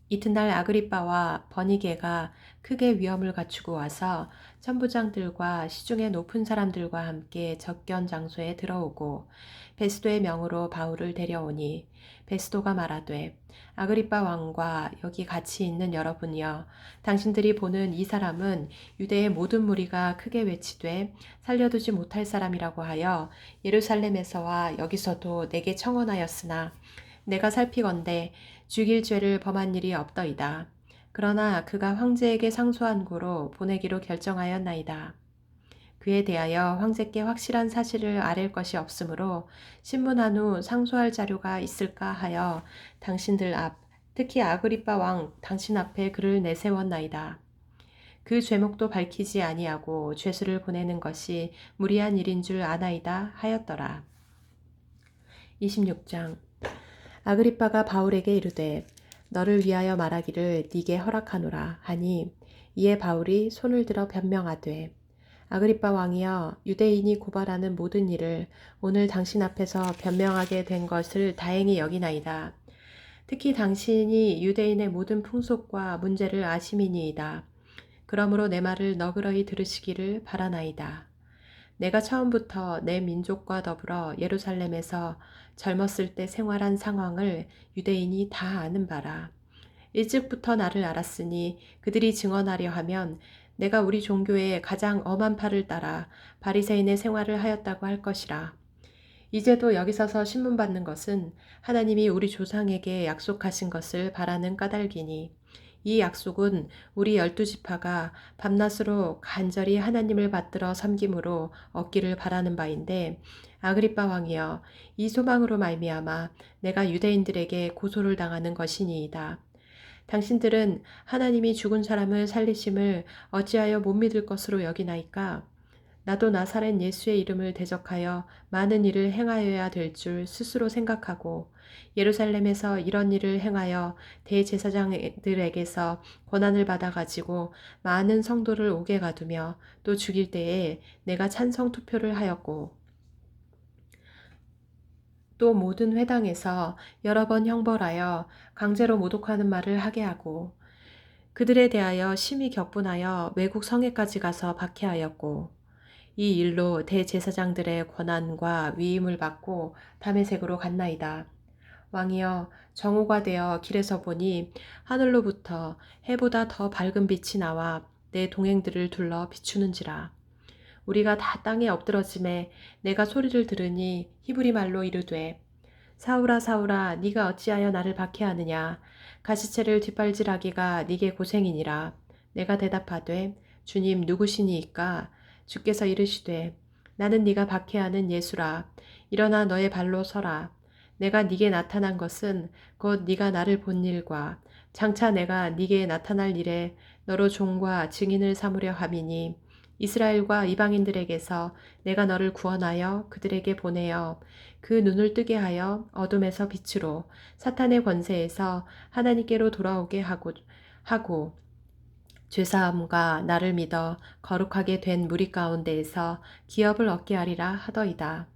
이튿날 아그리빠와 버니게가 크게 위험을 갖추고 와서 천부장들과 시중의 높은 사람들과 함께 접견 장소에 들어오고 베스도의 명으로 바울을 데려오니 베스도가 말하되 아그리빠 왕과 여기 같이 있는 여러분이여 당신들이 보는 이 사람은 유대의 모든 무리가 크게 외치되 살려두지 못할 사람이라고 하여 예루살렘에서와 여기서도 내게 청언하였으나 내가 살피건대 죽일 죄를 범한 일이 없더이다. 그러나 그가 황제에게 상소한 고로 보내기로 결정하였나이다. 그에 대하여 황제께 확실한 사실을 아랠 것이 없으므로 신문한 후 상소할 자료가 있을까 하여 당신들 앞, 특히 아그리빠 왕 당신 앞에 그를 내세웠나이다. 그 죄목도 밝히지 아니하고 죄수를 보내는 것이 무리한 일인 줄 아나이다 하였더라. 26장. 아그리빠가 바울에게 이르되 너를 위하여 말하기를 네게 허락하노라 하니 이에 바울이 손을 들어 변명하되 아그리빠 왕이여 유대인이 고발하는 모든 일을 오늘 당신 앞에서 변명하게 된 것을 다행히 여기나이다. 특히 당신이 유대인의 모든 풍속과 문제를 아심이니이다. 그러므로 내 말을 너그러이 들으시기를 바라나이다. 내가 처음부터 내 민족과 더불어 예루살렘에서 젊었을 때 생활한 상황을 유대인이 다 아는 바라. 일찍부터 나를 알았으니 그들이 증언하려 하면 내가 우리 종교의 가장 엄한 팔을 따라 바리새인의 생활을 하였다고 할 것이라. 이제도 여기 서서 신문받는 것은 하나님이 우리 조상에게 약속하신 것을 바라는 까닭이니 이 약속은 우리 12지파가 밤낮으로 간절히 하나님을 받들어 섬김으로 얻기를 바라는 바인데 아그리빠 왕이여 이 소망으로 말미암아 내가 유대인들에게 고소를 당하는 것이니이다. 당신들은 하나님이 죽은 사람을 살리심을 어찌하여 못 믿을 것으로 여기나이까? 나도 나사렛 예수의 이름을 대적하여 많은 일을 행하여야 될 줄 스스로 생각하고 예루살렘에서 이런 일을 행하여 대제사장들에게서 권한을 받아가지고 많은 성도를 옥에 가두며 또 죽일 때에 내가 찬성 투표를 하였고 또 모든 회당에서 여러 번 형벌하여 강제로 모독하는 말을 하게 하고 그들에 대하여 심히 격분하여 외국 성에까지 가서 박해하였고 이 일로 대제사장들의 권한과 위임을 받고 다메섹으로 갔나이다. 왕이여 정오가 되어 길에서 보니 하늘로부터 해보다 더 밝은 빛이 나와 내 동행들을 둘러 비추는지라. 우리가 다 땅에 엎드러짐에 내가 소리를 들으니 히브리 말로 이르되 사울아 사울아 네가 어찌하여 나를 박해하느냐 가시체를 뒷발질하기가 네게 고생이니라. 내가 대답하되 주님 누구시니이까 주께서 이르시되 나는 네가 박해하는 예수라. 일어나 너의 발로 서라. 내가 네게 나타난 것은 곧 네가 나를 본 일과 장차 내가 네게 나타날 일에 너로 종과 증인을 삼으려 함이니 이스라엘과 이방인들에게서 내가 너를 구원하여 그들에게 보내어 그 눈을 뜨게 하여 어둠에서 빛으로 사탄의 권세에서 하나님께로 돌아오게 하고 죄사함과 나를 믿어 거룩하게 된 무리 가운데에서 기업을 얻게 하리라 하더이다.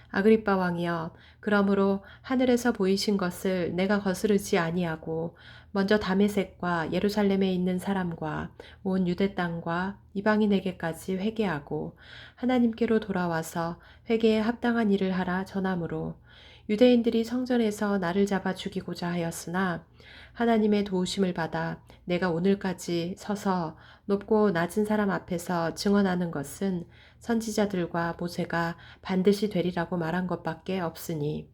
아그리빠 왕이여 그러므로 하늘에서 보이신 것을 내가 거스르지 아니하고 먼저 다메섹과 예루살렘에 있는 사람과 온 유대 땅과 이방인에게까지 회개하고 하나님께로 돌아와서 회개에 합당한 일을 하라 전하므로 유대인들이 성전에서 나를 잡아 죽이고자 하였으나 하나님의 도우심을 받아 내가 오늘까지 서서 높고 낮은 사람 앞에서 증언하는 것은 선지자들과 모세가 반드시 되리라고 말한 것밖에 없으니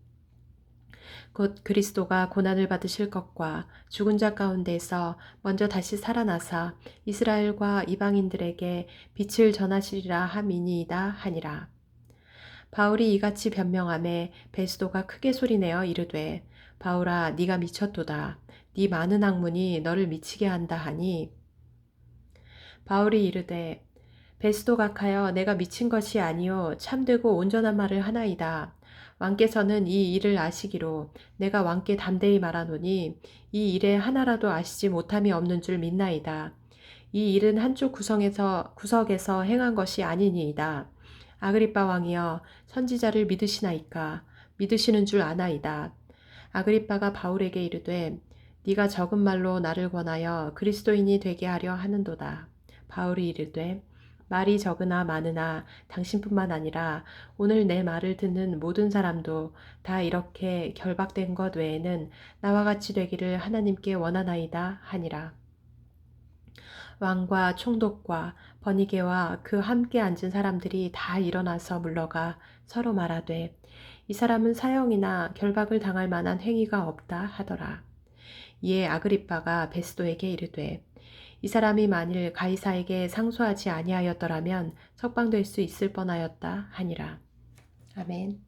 곧 그리스도가 고난을 받으실 것과 죽은 자 가운데서 먼저 다시 살아나사 이스라엘과 이방인들에게 빛을 전하시리라 함이니이다 하니라. 바울이 이같이 변명하매 베스도가 크게 소리내어 이르되 바울아 네가 미쳤도다. 네 많은 학문이 너를 미치게 한다 하니 바울이 이르되 베스도 각하여 내가 미친 것이 아니요 참되고 온전한 말을 하나이다. 왕께서는 이 일을 아시기로 내가 왕께 담대히 말하노니 이 일에 하나라도 아시지 못함이 없는 줄 믿나이다. 이 일은 한쪽 구석에서 행한 것이 아니니이다. 아그리빠 왕이여 선지자를 믿으시나이까? 믿으시는 줄 아나이다. 아그리빠가 바울에게 이르되 네가 적은 말로 나를 권하여 그리스도인이 되게 하려 하는도다. 바울이 이르되 말이 적으나 많으나 당신뿐만 아니라 오늘 내 말을 듣는 모든 사람도 다 이렇게 결박된 것 외에는 나와 같이 되기를 하나님께 원하나이다 하니라. 왕과 총독과 버니게와 그 함께 앉은 사람들이 다 일어나서 물러가 서로 말하되 이 사람은 사형이나 결박을 당할 만한 행위가 없다 하더라. 이에 아그리빠가 베스도에게 이르되 이 사람이 만일 가이사에게 상소하지 아니하였더라면 석방될 수 있을 뻔하였다 하니라. 아멘.